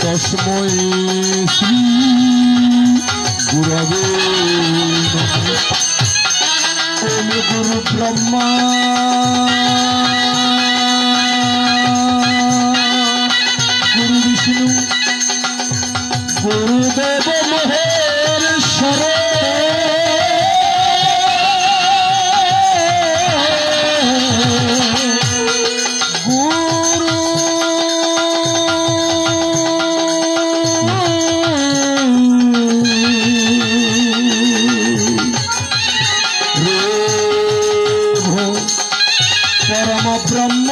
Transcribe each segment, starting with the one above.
তস্मै শ্রী গুরবে নমঃ। ওম গুরু ব্রহ্মা গুরু বিষ্ণু গুরুদেব মহেশ্বর পরম ব্রহ্ম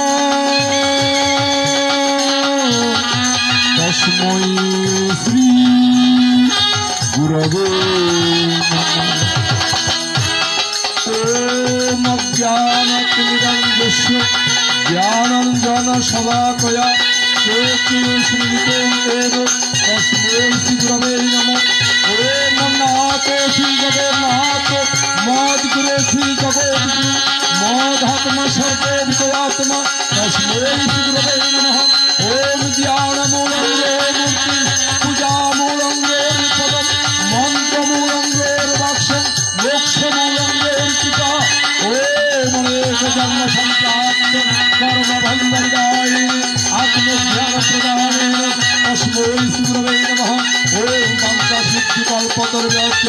তস্मै শ্রী গুরবে নমঃ। ওম অজ্ঞানতিমিরন্ধস্য জ্ঞানাঞ্জনশলাকয়া চক্ষুষ্মিলিতেন তস্मै শ্রী গুরবে নমঃ। ওম নাথ শ্রী জগন্নাথ মদ্গুরু শ্রী জগদ্গুরু মদাত্মা সর্ববিষয়াত্মা তস্मै শ্রী গুরবে নমঃ। ওম জ্ঞানমূলঙ্গের মূর্তি পূজামূলঙ্গের পদম মন্ত্রমূলঙ্গের বাক্সম মোক্ষমূলঙ্গের পিতা ওম অনেক জন্ম সম্প্রাপ্ত কর্মবন্ধনদায়িনী আত্মজ্ঞান প্রদানেন তস্मै শ্রী গুরবে নমঃ। ওম বাঞ্ছাসিদ্ধিকল্পতরুভ্যশ্চ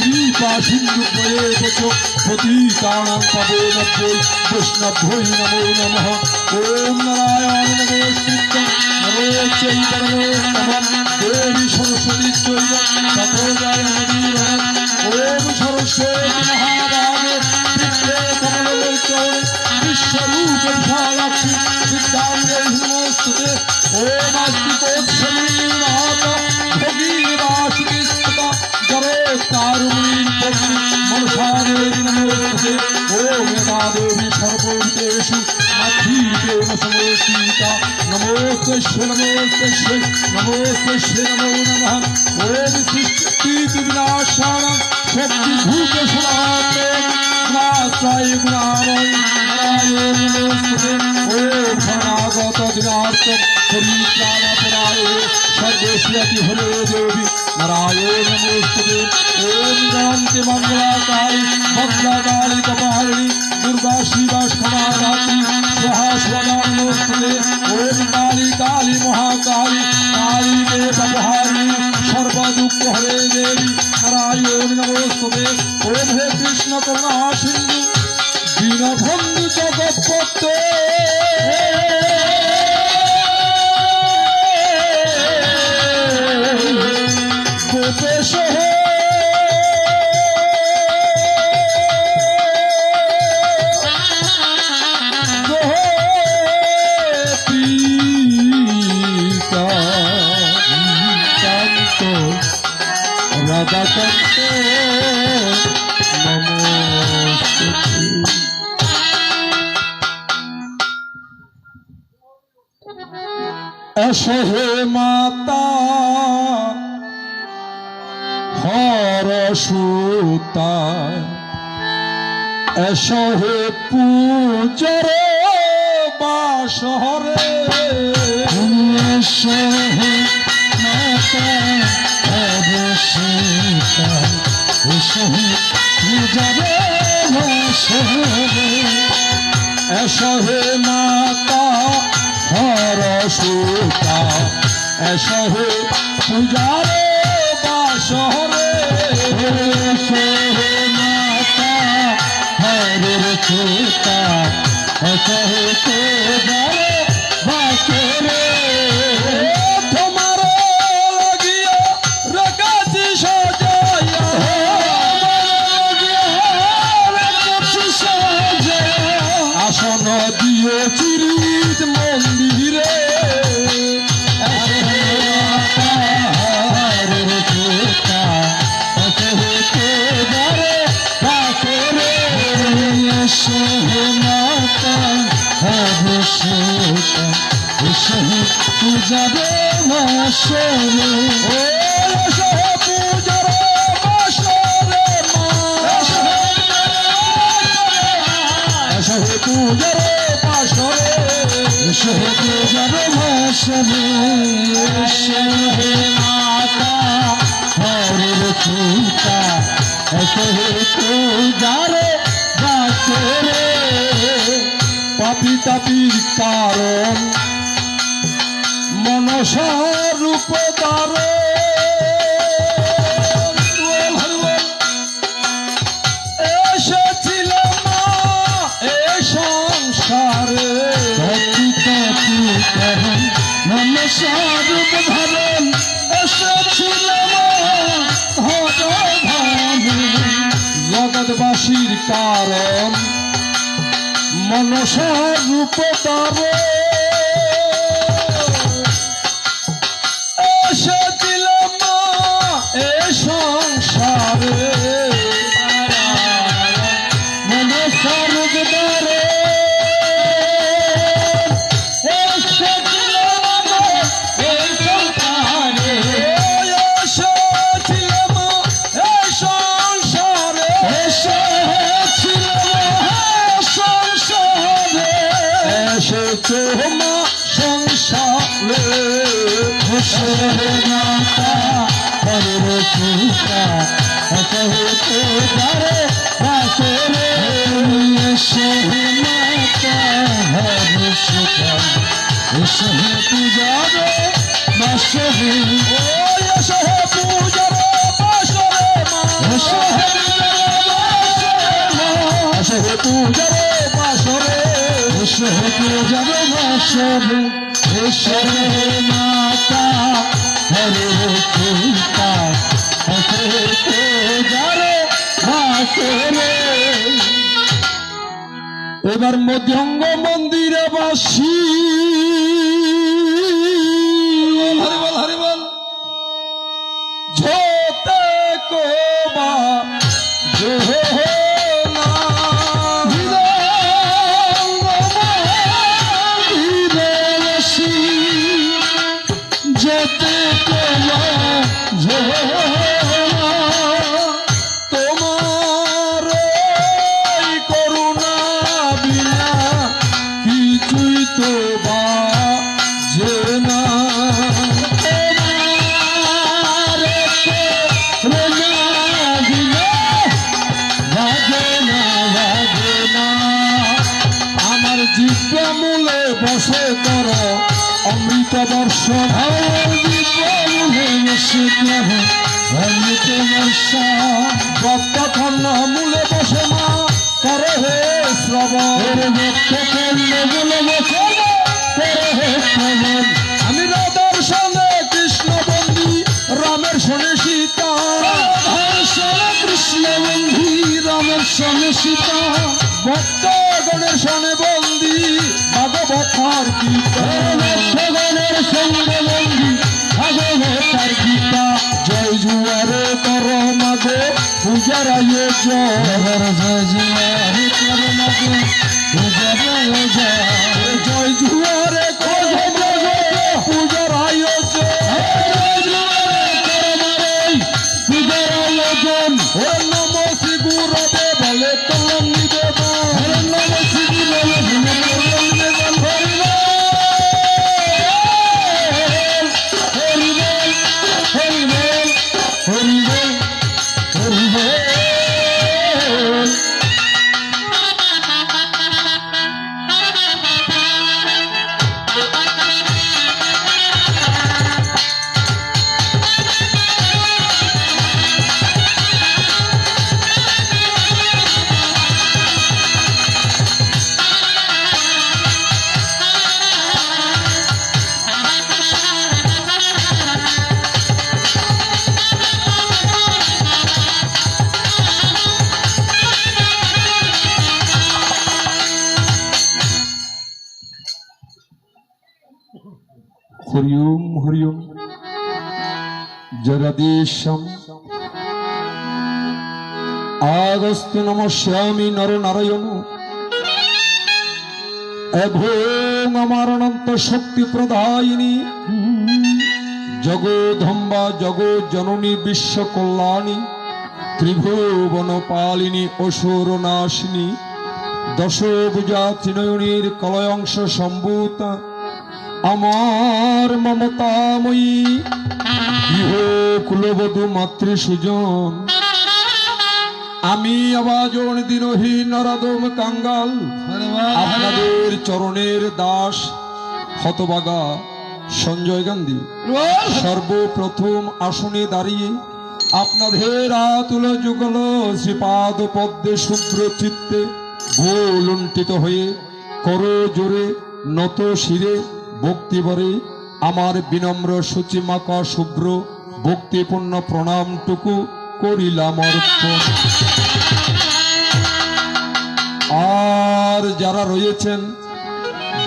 কৃপা সিন্ধুভ্যেব পতিতানাং পাবনেভ্যো বৈষ্ণভ্যো নমো নমঃ। ওম নারায়ণ নমস্কৃত্যং নরং চৈব নরোত্তমং দেবী সরস্বতী চৈব ততো জয়মুদীরয়ৎ। ওম সরস্বতী মহাভাগে বিদ্যে কমলোচনে বিশ্বরূপ বিশালাক্ষী সিদ্ধাঙ্গে নমস্তুতে। ওম আস্তিকোৎসবী মাতা ভগীরবাসিনী স্ততা জড়োত্তারিণী পত্নী মনসাদেবী নমস্তুতে। ওম যদা দেবী সর্বভূতেষু মাতৃরূপেণ সংস্থিতা নমোস্তস্যৈ নমোস্তস্যৈ নমোস্তস্যৈ নমো নমঃ। ওম সৃষ্টিবিনাশানাং শক্তিভূতসনাতন গুণাশ্রয় গুণাময় নারায়ণ নমস্তুতে। ওম শরণাগত দিনার্থ পরিত্রাণপরায়ে সর্বেশ্বরী হরে দেবী নারায়ণ নমস্তুতে। ওম জয়ন্তি মঙ্গলাকালী ভদ্রকালী কপালিনী দুর্গা শিবা ক্ষমাদাত্রী স্বাহা স্বদা নমস্তুতে। ওম কালী কালী মহাকালী কালী দেবহারিণী সর্বদুঃখ হরে দেবী নারায়ণ নমস্তুতে। ওম হে কৃষ্ণ করুণা সিন্ধু দীনবন্ধু জগৎপতে গোপেশ হে রাধাকান্ত নমস্তুতে। এসো হে মাতা হরসুতা এসো হে পূজর বাসরে। এসো হে মাতা হরসুতা এসো হে পূজর বাসরে। এসো হে মাতা হরসুতা এসো হে পূজার বাসরে। এসো হে মাতা হরসুতা এসো হে পূজার বাসরে। তোমার লাগিয়া রাগাছি সাজাইয়া আসন দিও চিরিত মন্দিরে। এসো হে মাতা হরসুতা এসো হে পূজার বাসরে। এসো হে পূজার বাসরে এসো হে পূজার বাসরে এসো হে পূজার বাসরে। পিতাপির কারণ মনসা রূপ এসেছিলাম মা এ সংসারে পিতাপির কারণ মনসা রূপ ধারণ এসেছিলাম জগৎবাসীর কারণ মনসা রূপ এসেছিলাম মা এ সংসারে মনসা রূপ মা সংসারে মাতা হরে সুতা হতে পারে বাসরে মাতা হরে সুতা এসে পূজারে বাসরে ও এসে পূজারে বাসরে মা এসে পূজারে বাসরে পূজারে বাসরে এসে মাতা হরে সুতা হতে পূজারে বাসরে এবার মধ্যঙ্গ মন্দিরে বাসি হরিবল হরিবল ঝোতে কোবা তোমার করুণা বিনা কিছুই তো বা যে না আমার জিব্বা মূলে বসে কর অমৃত বর্ষণ অমৃত বর্ষণ ভক্তখণ্ড মূলে বসে মা করে হে শ্রবণ ভক্তখণ্ড মূলে বসে করে হে শ্রবণ আমি রাধার সঙ্গে কৃষ্ণ বন্দী রামের সঙ্গে সীতা কৃষ্ণ বন্দী রামের সঙ্গে সীতা ভক্তগণের সঙ্গে বন্দী ভাগবতার গীতা ভক্তগণের সঙ্গে বন্দী ভাগবতার গীতা জয় জুয়ারে কর মাগো পূজার আয়োজন জয় জুয়ারে কর মাগো পূজার আয়োজন জয় জুয়ারে কর মাগো পূজার আয়োজন জয় জুয়ারে কর মাগো পূজার আয়োজন ও নম শ্রী গুরবে বলে কলম নিবেদন ও নম শ্রী গুরবে বলে কলম নিবেদন হরি ওম হরি ওম জগদীশম আগস্ত নমস্যামি নর নারায়ণ এবং আমার অনন্ত শক্তি প্রদায়িনী জগদম্বা জগৎ জননী বিশ্ব কল্যাণী ত্রিভুবন পালিনী অসুর নাশিনী দশভুজা ত্রিনয়নীর কলয়ংশ সম্ভূতা আমার মমতাময়ী গৃহ কুলবধূ মাতৃ সুজন আমি আবাজন দিনহীন নরাদম কাঙ্গাল আপনাদের চরণের দাস হতবাগা সঞ্জয় গান্ধী সর্বপ্রথম আসনে দাঁড়িয়ে আপনাদের আতুল যুগল শ্রীপাদ পদ্মে শুভ্র চিত্তে ভুলুণ্ঠিত হয়ে কর জোরে নত শিরে ভক্তিবরে আমার বিনম্র সূচিমাকা শুভ্র ভক্তিপূর্ণ প্রণামটুকু করিলাম অর্পণ। আর যারা রয়েছেন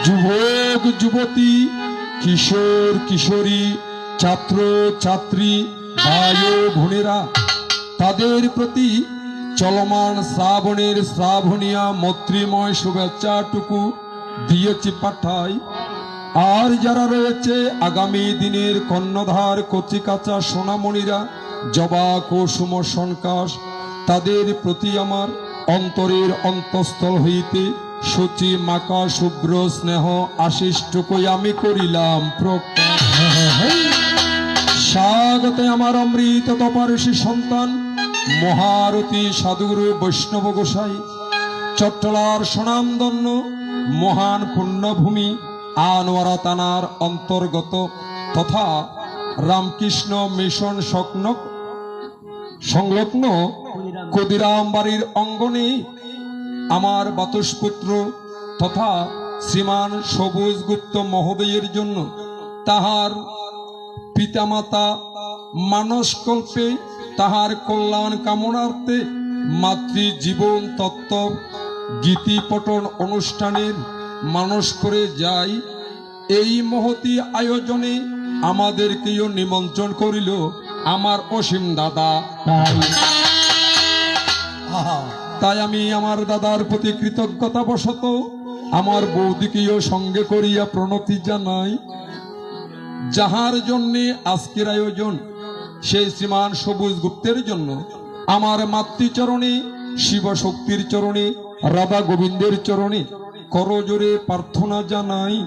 যুবক যুবতী কিশোর কিশোরী ছাত্র ছাত্রী ভাই ও বোনেরা, তাদের প্রতি চলমান শ্রাবণের শ্রাবণীয়া মৈত্রীময় শুভেচ্ছাটুকু দিয়েছি পাঠাই। আর যারা রয়েছে আগামী দিনের কর্ণধার কচিকাচা সোনামণিরা জবা কুসুম সনকাশ, তাদের প্রতি আমার অন্তরের অন্তঃস্থল হইতে সচি মাকা শুভ্র স্নেহ আশিসটুকুই আমি করিলাম প্রকাশ। স্বাগতে আমার অমৃত তপর্ষি সন্তান মহারথী সাধুগুরু বৈষ্ণব গোসাই, চট্টলার স্বনামধন্য মহান পুণ্যভূমি আনোয়ারা থানার অন্তর্গত তথা রামকৃষ্ণ মিশন সংলগ্ন ক্ষুদিরাম বাড়ির অঙ্গনে আমার বাতুষপুত্র তথা শ্রীমান সবুজ গুপ্ত মহোদয়ের জন্য তাহার পিতামাতা মানসকল্পে তাহার কল্যাণ কামনার্থে মাতৃ জীবন তত্ত্ব গীতি পঠন অনুষ্ঠানের মানস করে যাই। এই মহতি আয়োজনে আমাদেরকেও নিমন্ত্রণ করিল আমার অসীম দাদা। তাই আমি আমার দাদার প্রতি কৃতজ্ঞতা বশত আমার বৌদিকেও সঙ্গে করিয়া প্রণতি জানাই। যাহার জন্যে আজকের আয়োজন সেই শ্রীমান সবুজ গুপ্তের জন্য আমার মাতৃচরণে শিবশক্তির চরণে রাধা গোবিন্দের চরণে করজোরে প্রার্থনা জানাই।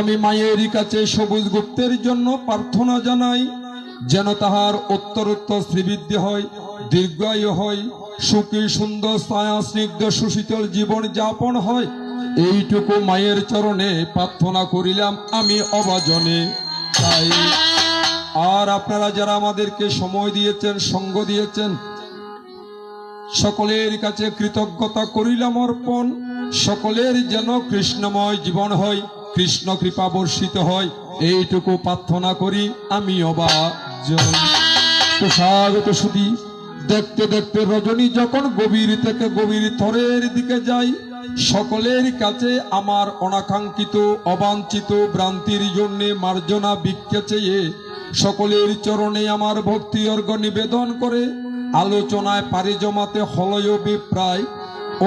আমি মায়ের কাছে সবুজ গুপ্তের জন্য প্রার্থনা জানাই যেন তাহার উত্তরোত্তর শ্রীবৃদ্ধি হয়, দীর্ঘায়ু হয়, সুখী সুন্দর ছায়া স্নিগ্ধ সুশীতল জীবন যাপন হয়। এইটুকু মায়ের চরণে প্রার্থনা করিলাম আমি অবাজনে। তাই আর আপনারা যারা আমাদেরকে সময় দিয়েছেন, সঙ্গ দিয়েছেন, সকলের কাছে কৃতজ্ঞতা করিলাম অর্পণ। সকলের যেন কৃষ্ণময় জীবন হয়, কৃষ্ণ কৃপা বর্ষিত হয়, এইটুকু প্রার্থনা করি আমি অবাজন। তো স্বাগত সুধী, দেখতে দেখতে রজনী যখন গভীর থেকে গভীর থরের দিকে যাই, সকলের কাছে আমার অনাকাঙ্ক্ষিত অবাঞ্ছিত ভ্রান্তির জন্যে মার্জনা ভিক্ষা চেয়ে সকলের চরণে আমার ভক্তি অর্ঘ নিবেদন করে আলোচনায় পারি জমাতে হলয় বিপ্রায়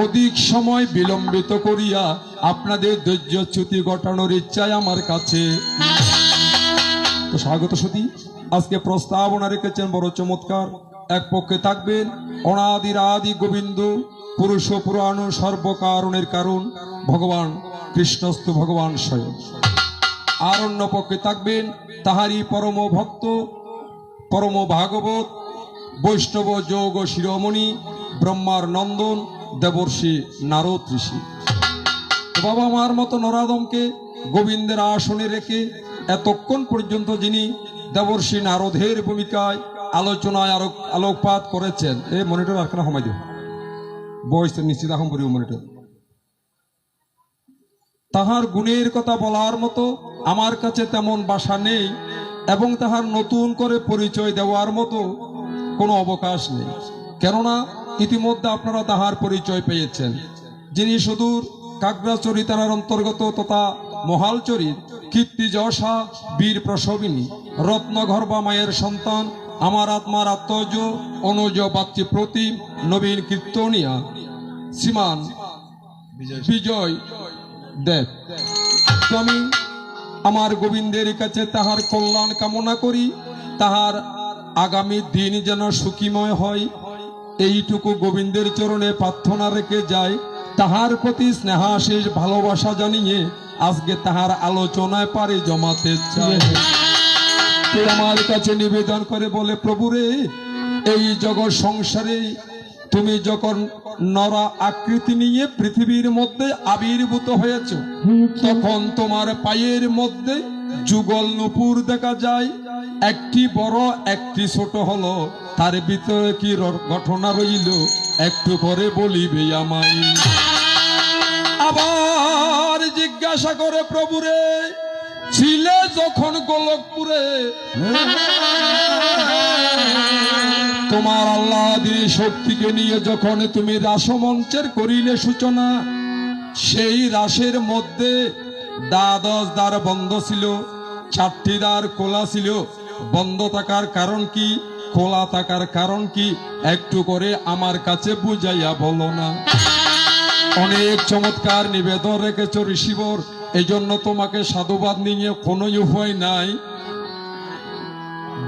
অধিক সময় বিলম্বিত করিয়া আপনাদের ধৈর্যচ্যুতি ঘটানোর ইচ্ছায় আমার কাছে। তো স্বাগত সুধী, আজকে প্রস্তাবনা রেখেছেন বড় চমৎকার। এক পক্ষে থাকবেন অনাদির আদি গোবিন্দ পুরুষ পুরাণ সর্বকারণের কারণ ভগবান কৃষ্ণস্তু ভগবান স্বয়ং। আর অন্য পক্ষে থাকবেন তাহারি পরম ভক্ত পরম ভাগবত বৈষ্ণব যোগ শিরোমণি ব্রহ্মার নন্দন দেবর্ষি নারদ ঋষি। বাবা মার মতো নরাদমকে গোবিন্দের আসনে রেখে এতক্ষণ পর্যন্ত যিনি দেবর্ষি নারদের ভূমিকায় আলোচনায় আলোকপাত করেছেন, এই মনিটর আর কেন সময় দিও বয়স নিশ্চিত এখন পড়িব মনিটর। তাহার গুণের কথা বলার মতো আমার কাছে তেমন ভাষা নেই এবং তাহার নতুন করে পরিচয় দেওয়ার মতো কোনো অবকাশ নেই, কেননা ইতিমধ্যে আপনারা তাহার পরিচয় পেয়েছেন। যিনি সুদূর কাগড়াচরি থানার অন্তর্গত তথা মহালচরির কীর্তি যশা বীর প্রসবিনী রত্নগর্ভা মায়ের সন্তান আমার আত্মার আত্মজ অনুজ বাচ্চি প্রতিম নবীন কীর্তনিয়া শ্রীমান বিজয় দেব। তো আমি আমার গোবিন্দের কাছে তাহার কল্যাণ কামনা করি, তাহার আগামী দিন যেন সুখীময় হয় এইটুকু গোবিন্দের চরণে প্রার্থনা রেখে যায়। তাহার প্রতি স্নেহাশিস ভালোবাসা জানিয়ে আজকে তাহার আলোচনায় পারে জমাতে চাই। আমার কাছে নিবেদন করে বলে, প্রভুরে এই জগৎ সংসারে তুমি যখন নরা আকৃতি নিয়ে পৃথিবীর মধ্যে আবির্ভূত হয়েছ, তখন তোমার পায়ের মধ্যে যুগল নূপুর দেখা যায়, একটি বড় একটি ছোট হলো, তার ভিতরে কি ঘটনা রইল একটু করে বলিবে আমায়। আবার জিজ্ঞাসা করে, প্রভুরে ছিলে যখন গোলকপুরে তোমার আল্লাহর শক্তিকে নিয়ে যখন তুমি রাসমঞ্চের করিলে সূচনা, সেই রাসের মধ্যে দ্বাদশ দ্বার বন্ধ ছিল, 4টি দ্বার খোলা ছিল। বন্ধ থাকার কারণ কি, খোলা থাকার কারণ কি, একটু করে আমার কাছে বুঝাইয়া বলো না। অনেক চমৎকার নিবেদন রেখেছ ঋষিবর, এই জন্য তোমাকে সাধুবাদ নিয়ে কোনো উপায় নাই।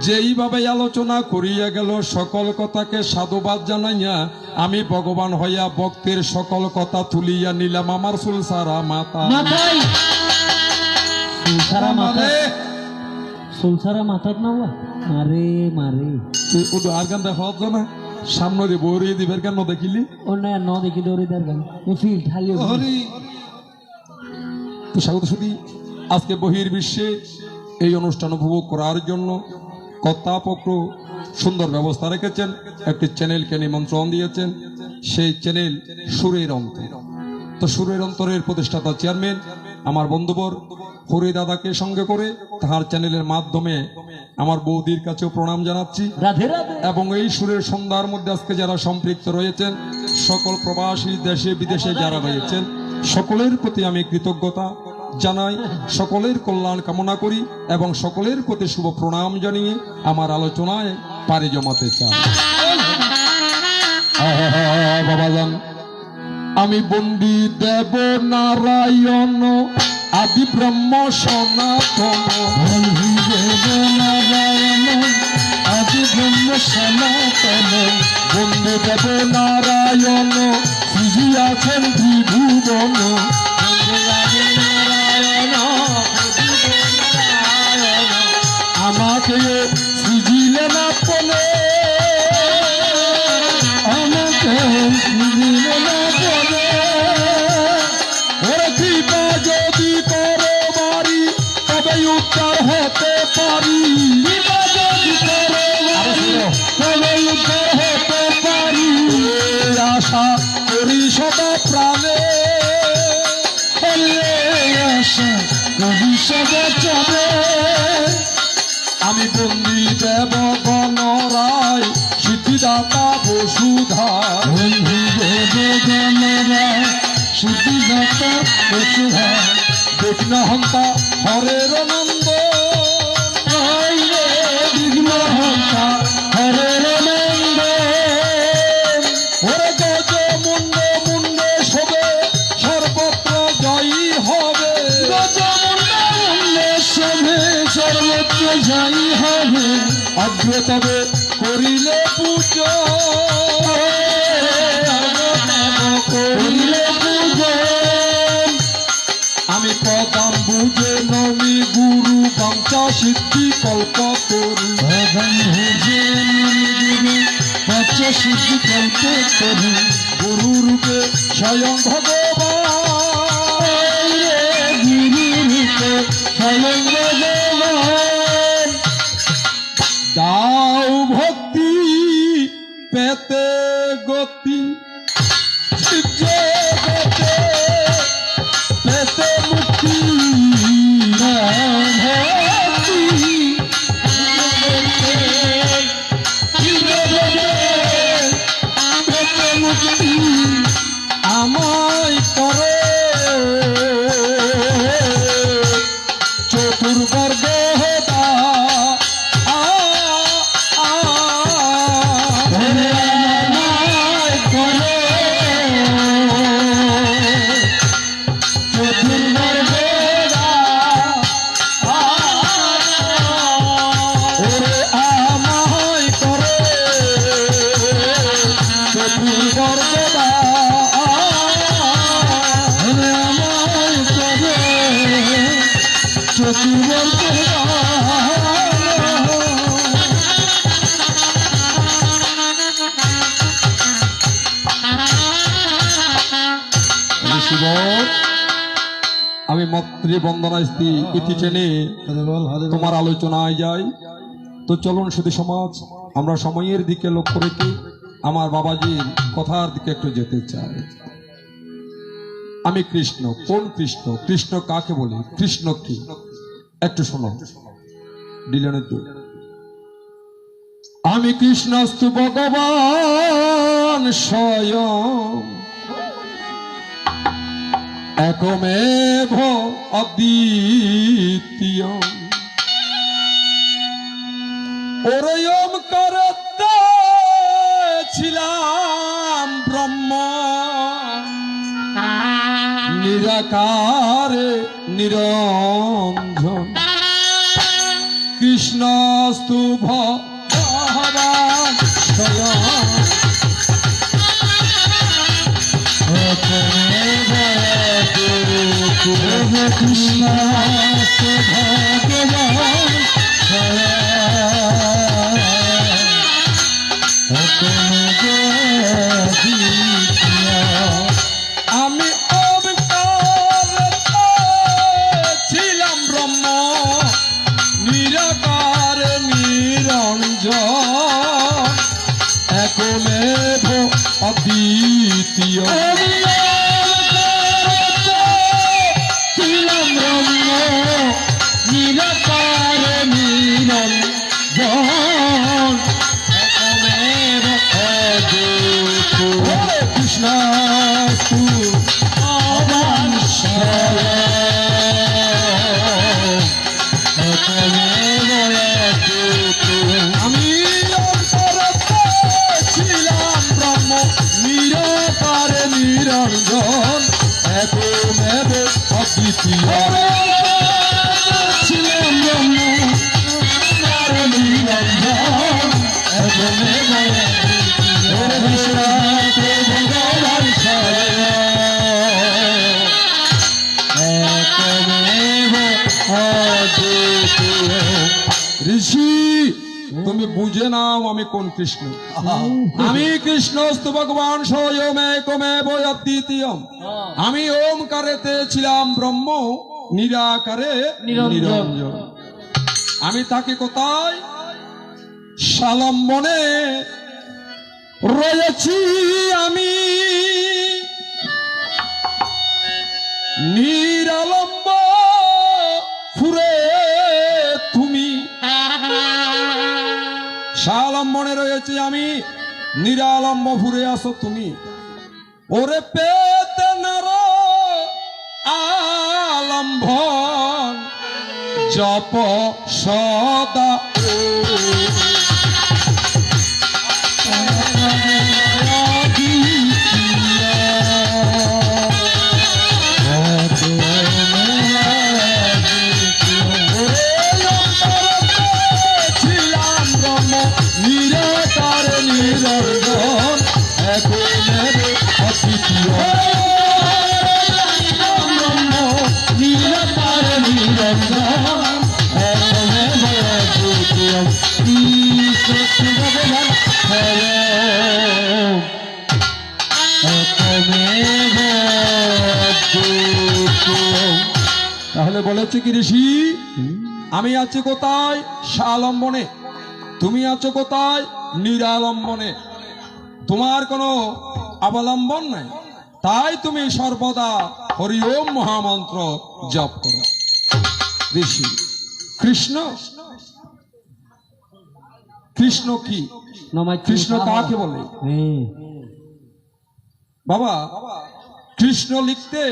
যেইভাবে আলোচনা করিয়া গেল সকল কথাকে সাধুবাদ জানাইয়া আমি ভগবান হইয়া ভক্তের সকল কথা তুলিয়া নিলাম আমার সুলসারা মাথা। সুলসারা মাথাত না মারে মারে আর গান দেখা না সামনে দিয়ে বরিয়ে দিবের কেন দেখিলি অন্য ন দেখি দৌড়িদার গান ফিল ঠালি। তো স্বাগত সুধী, আজকে বহির্বিশ্বে এই অনুষ্ঠান উপভোগ করার জন্য কর্তাপক্ষ সুন্দর ব্যবস্থা রেখেছেন, একটি চ্যানেলকে নিমন্ত্রণ দিয়েছেন, সেই চ্যানেল সুরের অন্তর। তো সুরের অন্তরের প্রতিষ্ঠাতা চেয়ারম্যান আমার বন্ধুবর হরি দাদাকে সঙ্গে করে তাহার চ্যানেলের মাধ্যমে আমার বৌদির কাছেও প্রণাম জানাচ্ছি। এবং এই সুরের সন্ধ্যার মধ্যে আজকে যারা সম্পৃক্ত রয়েছেন, সকল প্রবাসী দেশে বিদেশে যারা রয়েছেন, সকলের প্রতি আমি কৃতজ্ঞতা জানাই, সকলের কল্যাণ কামনা করি এবং সকলের প্রতি শুভ প্রণাম জানিয়ে আমার আলোচনায় পারে জমাতে চাই। বাবাজান, আমি বন্দি দেব নারায়ণ আদি ব্রহ্ম সনাতন, আদি ব্রহ্ম সনাতন, বন্দি দেব নারায়ণ সিজিয়াছেন ত্রিভুবন, আমাকে সিজিলে না বলে, আমাকে সিজিলে না বলে, ওরে কৃপা যদি করো বাড়ি তবে উদ্ধার হতে পারি, কৃপা যদি করো বাড়ি তবে উদ্ধার হতে পারি, আশা করি সদা প্রাণে, আশা করি সদা চলে। আমি বন্দি দেব গণরায় সিদ্ধিদাতা বসুধার, বন্দি দেব গণরায় সিদ্ধিদাতা বসুধার, বিঘ্ন হন্তা হরের নন্দ, বিঘ্ন হন্তা হরের নন্দ, ওরে গজ মুন্ডে মুন্ডে শোবে সর্বত্র জয়ী হবে, গজ মুন্ডে মুন্ডে শোবে সর্বত্র জয়ী হবে, অগ্র তবে করিলে পুজো, করিলে পুজো, আমি পদাম বুঝে নমি গুরু বাঞ্ছা সিদ্ধি কল্প করু, পদাম বুঝে নমি গুরু বাঞ্ছা সিদ্ধি কল্প করু, গুরু রূপে স্বয়ং ভগবান, গুরু রূপে স্বয়ং ভগবান, দাও ভক্তি পেতে গতি, জগতে পেতে মুক্তি, ভক্তি পেতে মুক্তি, আমায় সর্বদা আমার করে চতুর শিব আমি মাতৃবন্দনা ইতি টেনে তোমার আলোচনায় যাই। তো চলুন শুধু সমাজ আমরা সময়ের দিকে লক্ষ্য রেখে আমার বাবাজির কথার দিকে একটু যেতে চাই। আমি কৃষ্ণ, কোন কৃষ্ণ? কৃষ্ণ কাকে বলি? কৃষ্ণ কি একটু শোনো ডিলেনের তো। আমি কৃষ্ণস্তু ভগবান স্বয়ং একমেভ অদ্বিতীয় ওরয়ম করতে ছিলাম ব্রহ্ম নিরাকারে নিরঞ্জন কৃষ্ণস্তু ভগবান স্বয়ং কৃষ্ণ ভগবান আমি অবতার ছিলাম ব্রহ্ম নিরাকার নিরঞ্জন একমেভ অদ্বিতীয় নিরাকার নিরঞ্জন কৃষ্ণ আমি অন্তরতে ছিলাম ব্রহ্ম নিরাকার নিরঞ্জন একমেভ অদ্বিতীয় ছিলাম ব্রহ্ম নিরঞ্জন একমেব ভগবান একমেব অদ্বিতীয়। ঋষি তুমি বুঝে নাও আমি কোন কৃষ্ণ। আমি কৃষ্ণস্তু ভগবান স্বয়ং একমেব অদ্বিতীয় আমি ওমকারেতে ছিলাম ব্রহ্ম নিরাকারে নিরঞ্জন আমি তাকে কোথায় সালম্বনে রয়েছি আমি নিরালম্ব ফুরে তুমি সালম্বনে রয়েছি আমি নিরালম্ব ফুরে আসো তুমি ওরে পেতে নর আলম্ভন জপ সদা ছিলাম ব্রহ্ম নিরাকার নিরঞ্জন একমেব অদ্বিতীয় ব্রহ্ম নিরাকার নিরঞ্জন একমেব অদ্বিতীয় কৃষ্ণ ভগবান একমেব অদ্বিতীয়। তাহলে বলেছে কি ঋষি আমি আছি কোথায় সালম্বনে তুমি আছো কোথায় নিরালম্বনে তোমার কোনো অবলম্বন নাই তাই তুমি সর্বদা হরি ওম মহামন্ত্র জপ করো। ঋষি কৃষ্ণ কৃষ্ণ কি কৃষ্ণ কাকে বলে? বাবা কৃষ্ণ লিখতে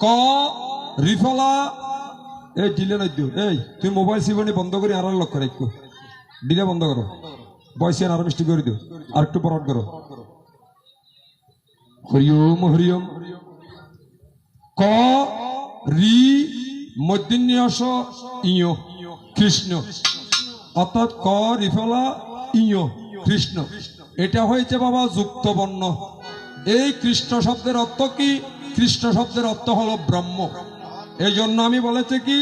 ক রিফলা এই ডিলে নয় এই তুমি মোবাইল সিবনি বন্ধ করে আর লক্ষ্য রাখো ডিলে বন্ধ করো বয়সে আরো মিষ্টি করে দিও আর একটু পরট করো হরিওম হরিওম ক রি মধ্যন্যাস ইয় কৃষ্ণ অর্থাৎ ক রিফলা ইয় কৃষ্ণ এটা হয়েছে বাবা যুক্ত বর্ণ। এই কৃষ্ণ শব্দের অর্থ কি? কৃষ্ণ শব্দের অর্থ হলো ব্রহ্ম। এই জন্য আমি বলেছি কি,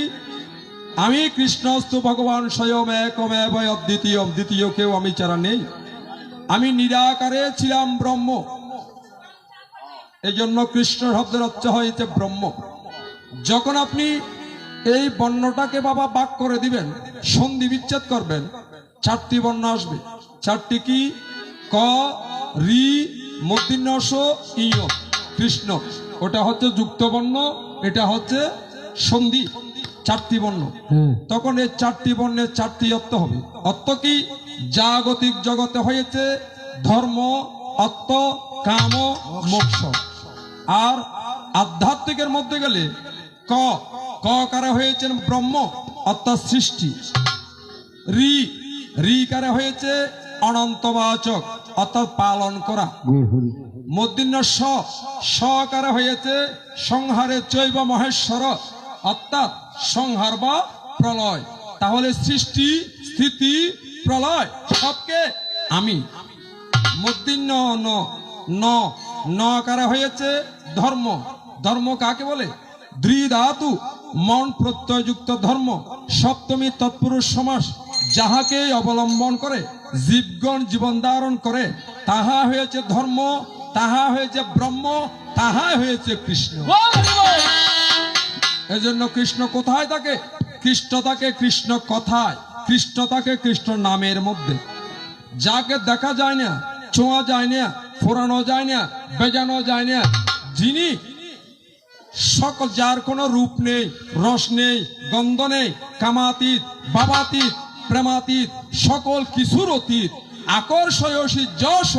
আমি কৃষ্ণস্তু ভগবান স্বয়ং একমেব অদ্বিতীয়ম, দ্বিতীয় কেউ আমি ছাড়া নেই, আমি নিরাকারে ছিলাম ব্রহ্ম। এই জন্য কৃষ্ণ শব্দের অর্থ হয়েছে ব্রহ্ম। যখন আপনি এই বর্ণটাকে বাবা বাক করে দিবেন, সন্ধি বিচ্ছেদ করবেন, চারটি বর্ণ আসবে। চারটি কি? ক, রি, মূর্ধন্য ষ, ইয়। কৃষ্ণ, ওটা হচ্ছে যুক্ত বর্ণ, এটা হচ্ছে সন্ধি, চারটি বর্ণ। তখন এই চারটি বর্ণের চারটি অর্থ হবে। অর্থ কি? জাগতিক জগতে হয়েছে ধর্ম, অর্থ, কাম, মোক্ষ। আর আধ্যাত্মিকের মধ্যে গেলে ক, ক কারে হয়েছেন ব্রহ্ম অর্থাৎ সৃষ্টি। রি, রি কারে হয়েছে অনন্তবাচক অর্থাৎ পালন করা। মূর্ধন্য স, স কারে হয়েছে সংহারে চৈব মহেশ্বর অর্থাৎ সংহার বা প্রলয়। তাহলে সৃষ্টি, স্থিতি, প্রলয় সবকে আমি। মূর্ধন্য ন, ন, ন কারে হয়েছে ধর্ম। ধর্ম কাকে বলে? দ্বিধাতু, মন প্রত্যয়যুক্ত ধর্ম। সপ্তমী তৎপুরুষ সমাস। যাহাকে অবলম্বন করে জীবগণ জীবন ধারণ করে, তাহা হয়েছে ধর্ম, তাহা হয়েছে ব্রহ্ম, তাহা হয়েছে কৃষ্ণ। এজন্য কৃষ্ণ কোথায় থাকে? কৃষ্ণ থাকে কৃষ্ণ কথায়, কৃষ্ণ থাকে কৃষ্ণ নামের মধ্যে। যাকে দেখা যায় না, ছোঁয়া যায় না, ফোরানো যায় না, বেজানো যায় না, যিনি সকল, যার কোনো রূপ নেই, রস নেই, গন্ধ নেই, কামাতীত, বাবাতীত, প্রেমাতীত, সকল কিছুর অতীত, আকর্ষয়সী যশ,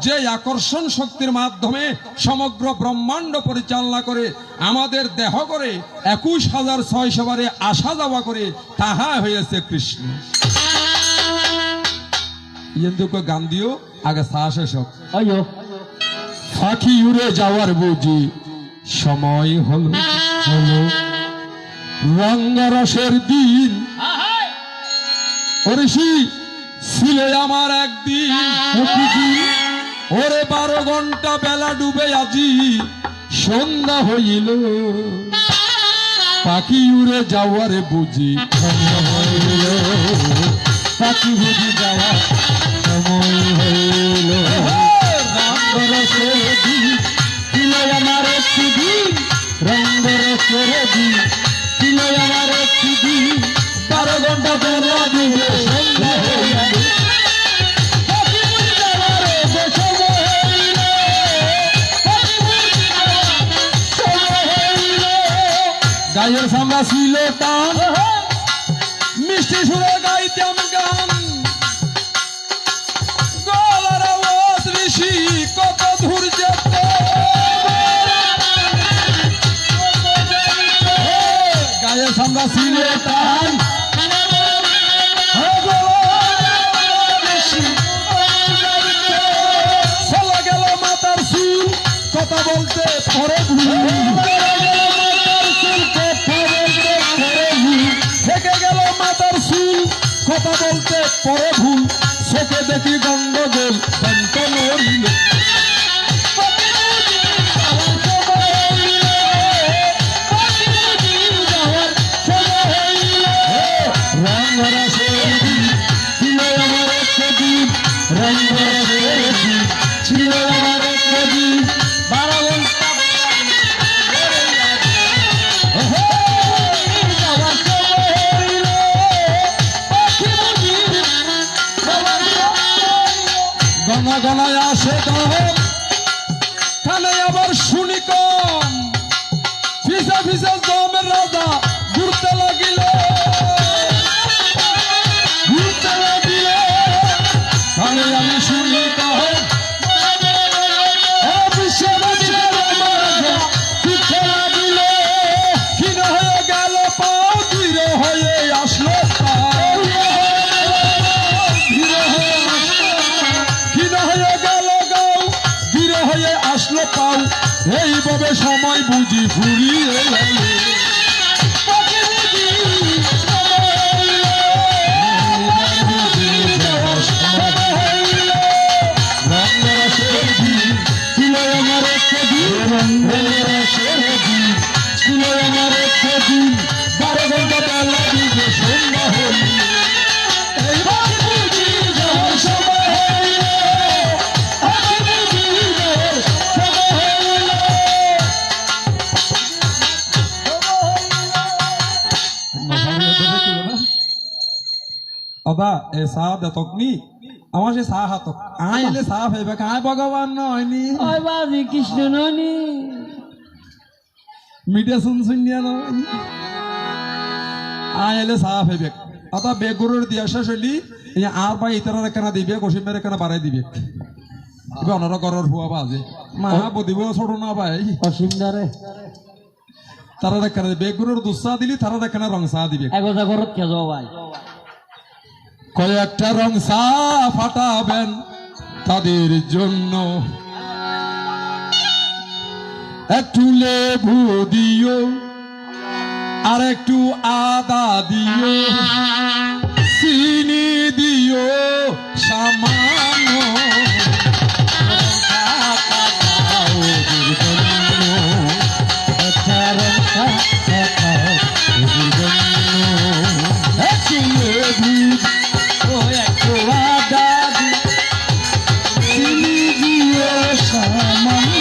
যে আকর্ষণ শক্তির মাধ্যমে সমগ্র ব্রহ্মাণ্ড পরিচালনা করে, আমাদের দেহ করে 21,600 বারে আসা যাওয়া করে, তাহা হয়েছে কৃষ্ণ। ইন্দুকে গান দিও আগে চা শেষ হোক। আয়ো পাখি উড়ে যাওয়ার বুঝি সময় হলো, হলো রঙ্গরসের দিন। ওরেশি ছিল আমার একদিন, ওরে 12 ঘন্টা বেলা ডুবে আজি সন্ধ্যা হইল। পাখি উড়ে যাওয়ার বুঝি সময় হইল, পাখি বুঝি যাওয়া সময় হইল। রঙ্গরসের দিন ছিল আমার একটি দিন, রঙ্গরসের দিন ছিল আমার একটি দিন। 12 ঘন্টা বেলা ডুবে সন্ধ্যা হইল। পাখি বুঝি যাওয়ার যে সময় হইল, পাখি বুঝি যাওয়ার সময় হইল। গায়ের সামরা ছিল টান, মিষ্টি সুরে গাইতাম গান, গলার আওয়াজ ঋষি কত দূর যেত। গায়ের সামরা ছিল টান, চলে গেল মাতার চুল কথা বলতে পরে থেকে গেল মাতার চুল কথা বলতে পরে ভুল, চোখে দেখি গন্ডগোল দন্ত নড়িল। রঙ্গরসের দিন ছিল আমার একটা দিন, রঙ্গরসের দিন ছিল আমার একটা দিন। 12 ঘন্টা যাওয়ার সময় হইল, পাখি বুঝি যাওয়ার সময় হইল। গনা গনায় আসে দম, কানে আবার শুনি কম, ফিসা ফিসা জমের রাজা ঘুরতে লাগিল, ঘুরতে লাগিল। কানে আমি শুনি কম, বিশ্ববাসীর রাজা ফিরতে লাগিল। ক্ষীণ হয়ে গেল পাও, ধীর হয়ে আসলো পাও, ধীর হয়ে আসলো, ক্ষীণ হয়ে গেল গাও, ধীর হয়ে আসলো পাও। এইভাবে সময় বুঝি ফুরিয়ে গেল। পাখি বুঝি সময় হইল, পাখি বুঝি যাওয়ার সময় হইল। অদা এ চাহ দেতক নি আমার সে চাহ হাতক আই এলে চাহ পাইবে আই ভগবান নয়নি ওই বাজি কৃষ্ণ ননি মিডিয়া শুন নিয়া নয়নি আই এলে চাহ পাইবে অদা বেগুরের দিয়া শেষ হইলি আর ভাই ইতার কেনা দিবে কসিমের কেনা বাড়াই দিবে অনারা ঘরের হুয়া বাজে মা বদিব ছোট না ভাই অসীমদারে তারা কেনা দিবে বেগুরের দুঃসা দিলি তারা কেনা রং চা দিবে এগোজা ঘরত কে যাও ভাই কয়েকটা রং চা ফাটাবেন তাদের জন্য একটু লেবু দিও আর একটু আদা দিও চিনি দিও সামান্য একটু লেবু একটু আদা চিনি দিও সামান্য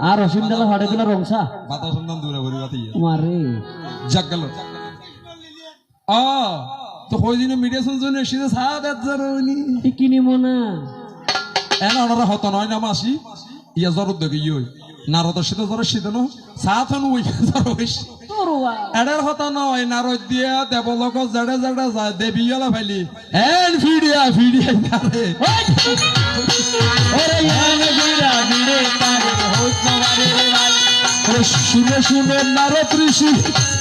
আর অসীমদালা ফাটে দিল রংসা বাতা সন্ধান দূরে ভরি বাতি মারে যাক গেল তো কই দিনে মিডিয়া শুনছেন এসে চা দেত জানি কিনিব না এনা ওনারা হত নয় না মাসি ইয়া জরুদ দেখি ইয় নারদের সাথে জ্বর শীত ন চা তো ওই জ্বর হইছে এডের হতা নয় নারদ দিয়া দেবলোক জেডে জেডে যায় দেবী গেলা ফেলি এন ভিডিয়া ভিডিয়া নারে শুনে শুনে নারদ ঋষি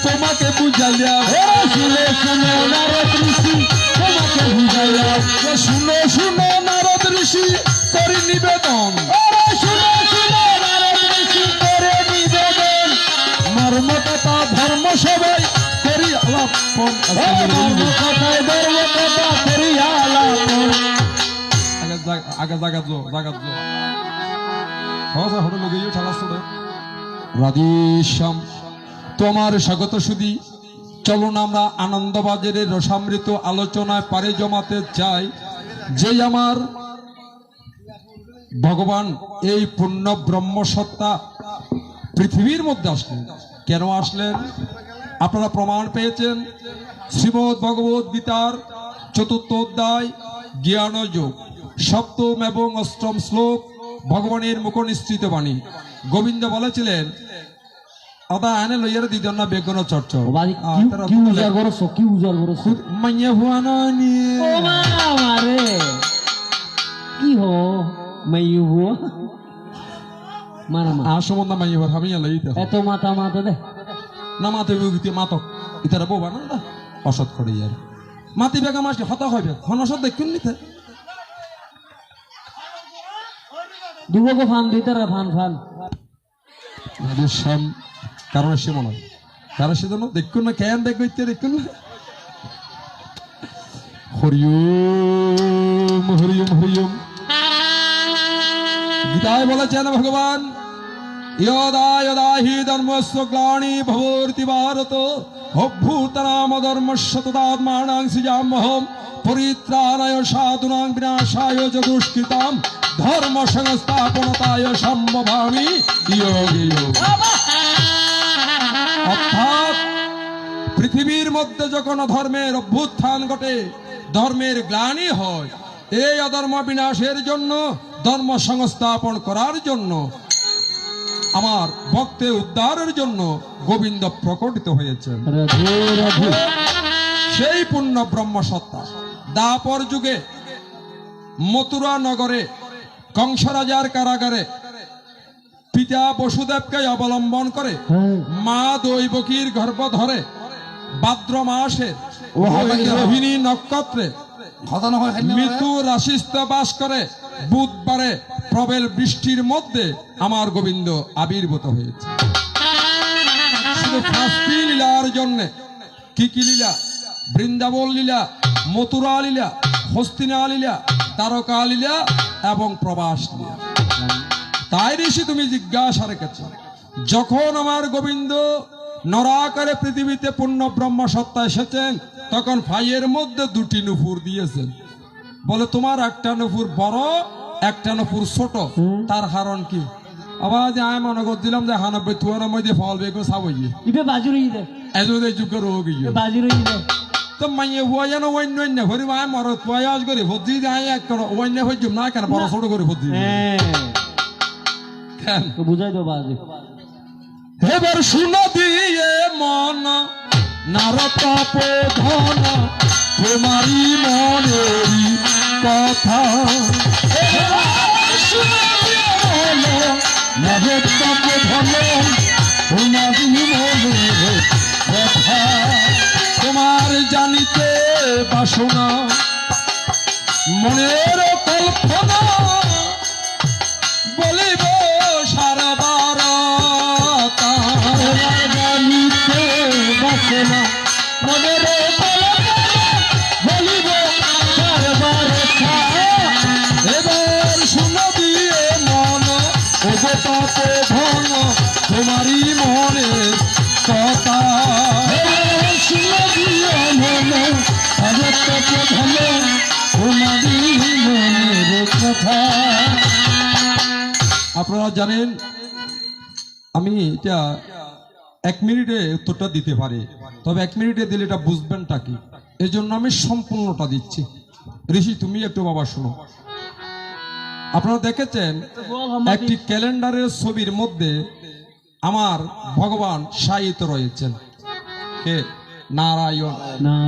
তোমাকে বুঝাইয়া শুনে শুনে নারদ ঋষি তোমাকে বুঝাইয়া শুনে শুনে নারদ ঋষি করি নিবেদন শুনে শুনে নারদ ঋষি করে নিবেদন মর্ম কথা ধর্ম সবাই করি আলাপন মর্ম কথায় ধর্ম কথা করি আলাপন আগে জাগাত যো হসা হলো লগেই ঠালাস রে রাধেশ্যাম তোমার স্বাগত সুধী চলুন আমরা আনন্দবাজারের রসামৃত আলোচনায় পারে জমাতে চাই যে আমার ভগবান এই পূর্ণ ব্রহ্মসত্তা পৃথিবীর মধ্যে আসলেন কেন আসলেন আপনারা প্রমাণ পেয়েছেন শ্রীমদ্ ভগবত গীতার চতুর্থ অধ্যায় জ্ঞানযোগ সপ্তম এবং অষ্টম শ্লোক ভগবানের মুখ নিশ্চিত বাণী গোবিন্দ বলেছিলেন আদা আনে লইয়ার দিদন না বেগুন চর্চা কি উজার করছ কি উজার করছ মাইয়া হুয়া ননি ও মারে কি হো মাইয়ু হুয়া মারা মা আসমন না মাইয়া হুয়া আমি লইতে এত মাথা মাথা দে না মাতে বিগতি মাতক ইতারা ববা না অসৎ করে ইয়ার মাতি বেগা মাসি হতা হইবে হনসৎ দেখুন নিতে দুবো ফান দিতে রে ফান ফান রাধেশ্যাম কারণ সে মনে হয় কারণ সে জন্য দেখুন না কেন দেখবে দেখুন না হরিওম হরিওম হরিওম গীতায় বলেছেন ভগবান ইয়দা ইয়দা হি ধর্মস্য গ্লানি ভবতি ভারত অভ্যুত্থানাম ধর্মস্য তদাত্মানাং সৃজাম্যহম পরিত্রাণায় সাধুনাং বিনাশায় চ দুষ্কৃতাম ধর্ম সংস্থাপনতায় সম্ভবামি যোগী অর্থাৎ পৃথিবীর মধ্যে যখন ধর্মের অভ্যুত্থান ঘটে ধর্মের গ্লানি হয় এই অধর্ম বিনাশের জন্য ধর্ম সংস্থাপন করার জন্য আমার ভক্তের উদ্ধারের জন্য গোবিন্দ প্রকটিত হয়েছেন সেই পূর্ণ ব্রহ্মসত্তা দাপর যুগে মথুরা নগরে কংস রাজার কারাগারে পিতা বসুদেবকে অবলম্বন করে মা দৈবকীর গর্ভ ধরে ভাদ্র মাসে রোহিণী নক্ষত্রে মৃত্যু রাশিস্থ বাস করে বুধবারে প্রবল বৃষ্টির মধ্যে আমার গোবিন্দ আবির্ভূত হয়েছে শুধু ফাঁসি লীলার জন্য কি কি লীলা বৃন্দাবন লীলা মথুরা লীলা হস্তিনা লীলা তারকা লীলা এবং প্রবাস লীলা তাই ঋষি তুমি জিজ্ঞাসা রেখেছ যখন আমার গোবিন্দ নরাকারে পৃথিবীতে পূর্ণ ব্রহ্ম সত্তা এসেছেন তখন ফাইয়ের মধ্যে দুটি নুপুর দিয়েছেন বলে তোমার একটা নুপুর বড় একটা নুপুর ছোট, তার কারণ কি? আবার যে আমি মনে করছিলাম যে 91-92 ফল বেগুন সাবইয়ে ইবে বাজুরি দে এজোদে যুগের রোগ ইয়ে বাজুরি দে তো মাইয়ে ওয়াইয়া না অন্য অন্য ভরি মায় মরত ওয়াজ করে ভদ্দি যায় এক করে অন্য হইজুম না কেন বড় ছোট করে ভদ্দি হ্যাঁ কেন তো বুঝাই দাও বাজে এবার শুনো দিয়ে মন নারতাপ ধন তোমারই মনেরই কথা শুনো নবতাপ ধন তোমারই মনের কথা তোমার জানিতে বাসনা মনের কল্পনা বলিব সারাবার তোমার জানিতে বাসনা মনের কল্পনা বলিব সারবার এবার শুনো দিয়ে মন ওগোটাতে ধন তোমারই মনের কথা শুনো দিয়ে মনে নবতাপ ধন তোমারই মনের কথা আপনারা জানেন আমি এটা 1 মিনিটে উত্তরটা দিতে পারি, তবে 1 মিনিটে দিলে এটা বুঝবেনটা কি, এই জন্য আমি সম্পূর্ণটা দিচ্ছি। ঋষি তুমি একটু বাবা শোনো। আপনারা দেখেছেন একটি ক্যালেন্ডারের ছবির মধ্যে আমার ভগবান শায়িত রয়েছেন। কে? নারায়ণ।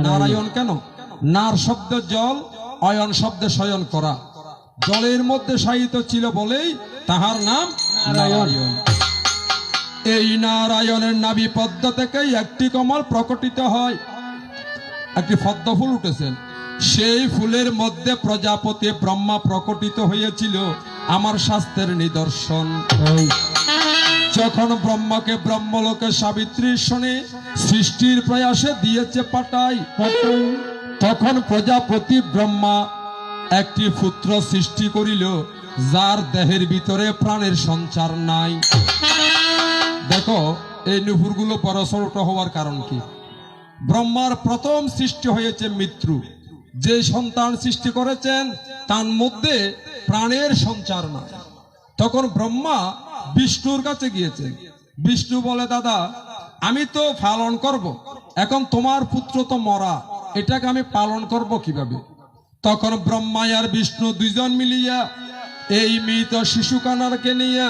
নারায়ণ কেন? নার শব্দ জল, অয়ন শব্দে শয়ন করা। জলের মধ্যে শায়িত ছিল বলেই তাহার নাম নারায়ণ। এই নারায়ণের নাভি পদ্ম থেকে একটি কমল প্রকটিত হয়, একটি পদ্ম ফুল উঠেছেন। সেই ফুলের মধ্যে প্রজাপতি ব্রহ্মা প্রকটিত হয়েছিল, আমার শাস্ত্রের নিদর্শন। যখন ব্রহ্মাকে ব্রহ্মলোকে সাবিত্রীর শনে সৃষ্টির প্রয়াসে দিয়েছে পাঠাই, তখন প্রজাপতি ব্রহ্মা একটি পুত্র সৃষ্টি করিল, যার দেহের ভিতরে প্রাণের সঞ্চার নাই। দেখো এই নুপুরগুলো বড় ছোট হওয়ার কারণ কি? ব্রহ্মার প্রথম সৃষ্টি হয়েছে মৃত্যু, যে সন্তান সৃষ্টি করেছেন তার মধ্যে প্রাণের সঞ্চার নাই। তখন ব্রহ্মা বিষ্ণুর কাছে গিয়েছেন। বিষ্ণু বলে, দাদা আমি তো পালন করব, এখন তোমার পুত্র তো মরা, এটাকে আমি পালন করব কিভাবে? তখন ব্রহ্মা আর বিষ্ণু দুইজন মিলিয়া এই মৃত শিশু কানারকে নিয়ে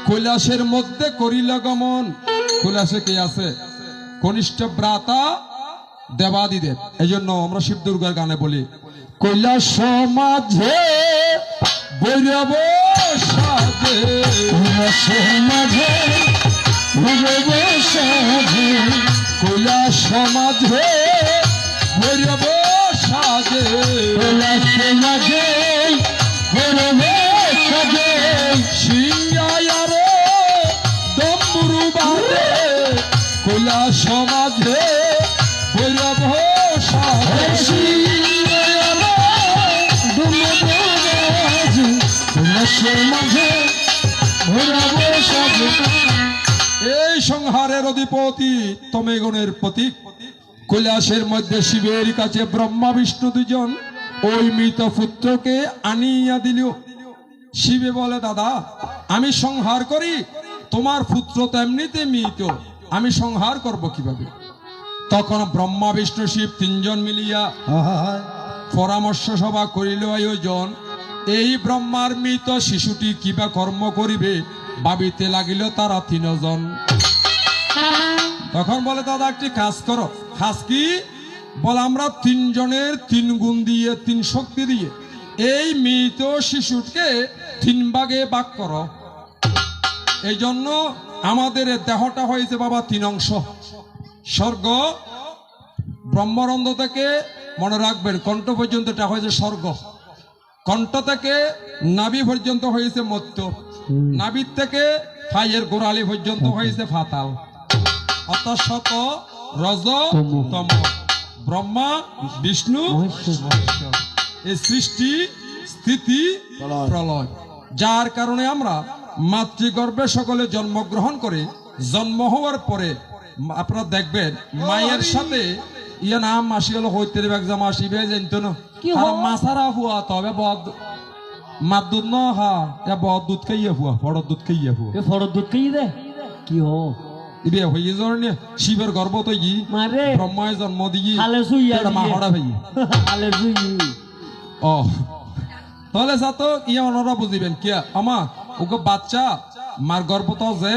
কৈলাসের মধ্যে করিল গমন। কৈলাসে কে আছে? কনিষ্ঠ ভ্রাতা দেবাদিদেব। এই জন্য আমরা শিব দুর্গার গানে বলি, কৈলাস মাঝে বৈরব সাজে, কৈলাস মাঝে ভৈরব সাজে, কৈলাস মাঝে বৈরব সাজে, কৈলাস মাঝে ভৈরব সাজে, সিংহায়ার দম্বুরু বাজে, কৈলাস মাঝে বৈরব সাজে। এই সংহারের অধিপতি তমেগণের প্রতীক কৈলাসের মধ্যে শিবের কাছে ব্রহ্মা বিষ্ণু দুজন ওই মৃত পুত্রকে আনিয়া দিল। শিবে বলে, দাদা আমি সংহার করি, তোমার পুত্র তো এমনিতে মৃত, আমি সংহার করব কিভাবে? তখন ব্রহ্মা বিষ্ণু শিব তিনজন মিলিয়া পরামর্শ সভা করিল আয়োজন। এই ব্রহ্মার মৃত শিশুটি কিবা কর্ম করিবে ভাবিতে লাগিল তারা তিনজন। তখন বলে, দাদা একটি কাজ করো। কাজ কি? বলে, আমরা তিনজনের 3 গুণ দিয়ে 3 শক্তি দিয়ে এই মৃত শিশুকে 3 ভাগে ভাগ করো। এই জন্য আমাদের দেহটা হয়েছে বাবা 3 অংশ। স্বর্গ ব্রহ্মরন্ধ্র থেকে মনে রাখবেন কণ্ঠ পর্যন্ত এটা হয়েছে স্বর্গ, কণ্ঠ থেকে নাভি পর্যন্ত হয়েছে মত্ত, নাভির থেকে পায়ের গোড়ালি পর্যন্ত হয়েছে ফাতাল। অর্থাৎ শত রজ তম, ব্রহ্মা বিষ্ণু এই সৃষ্টি স্থিতি প্রলয়, যার কারণে আমরা মাতৃগর্ভে সকলে জন্মগ্রহণ করে জন্ম হওয়ার পরে আপনারা দেখবেন মায়ের সাথে ইয়া নাম মাসি হলো হইতের একজাম আসিবে জানতো না কি আর হো? মাসারা হুয়া তবে বদ মাত দুধ ন হা এ বদ দুধ খাইয়া হুয়া বড় দুধ খাইয়া হুয়া এ ফরদ দুধ খাই দে কি হো ইবে হইয়ে জরনে শিবের গর্ভ তো ই মারে ব্রহ্মায় জন্ম দিয়ে হালে সুইয়া এটা মা হড়া ভাই হালে সুই ও তাহলে সাতো ইয়া ওনারা বুঝিবেন কিয়া আমা ওকে বাচ্চা মার গর্ভ তো যে